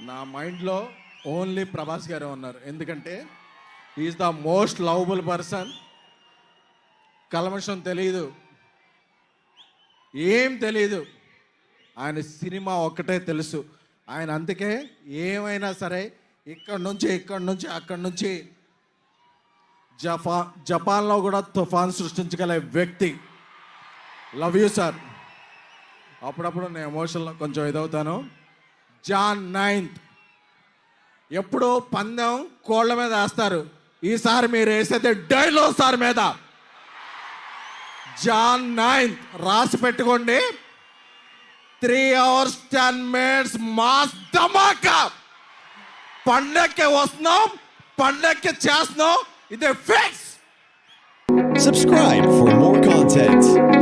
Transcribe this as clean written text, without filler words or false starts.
నా మైండ్లో ఓన్లీ ప్రభాస్ గారే ఉన్నారు. ఎందుకంటే is the most lovable person. కల్మషం తెలీదు, ఏం తెలీదు. ఆయన సినిమా ఒక్కటే తెలుసు. ఆయన అందుకే ఏమైనా సరే ఇక్కడి నుంచి అక్కడి నుంచి జపాన్లో కూడా తుఫాన్ సృష్టించగల వ్యక్తి. Love you sir. అప్పుడప్పుడు నేను ఎమోషన్లో కొంచెం ఇదవుతాను. జాన్ 9th ఎప్పుడు పందెం కోళ్ళ మీద వేస్తారు, ఈసారి మీరు వేసేది డైనోసార్ మీద. జాన్ 9th రాసి పెట్టుకోండి. 3 hours 10 minutes మాస్ ధమాకా. పండక్కి వస్తున్నాం, పండక్కి చేస్తున్నాం. ఇదే ఫిక్స్. Subscribe for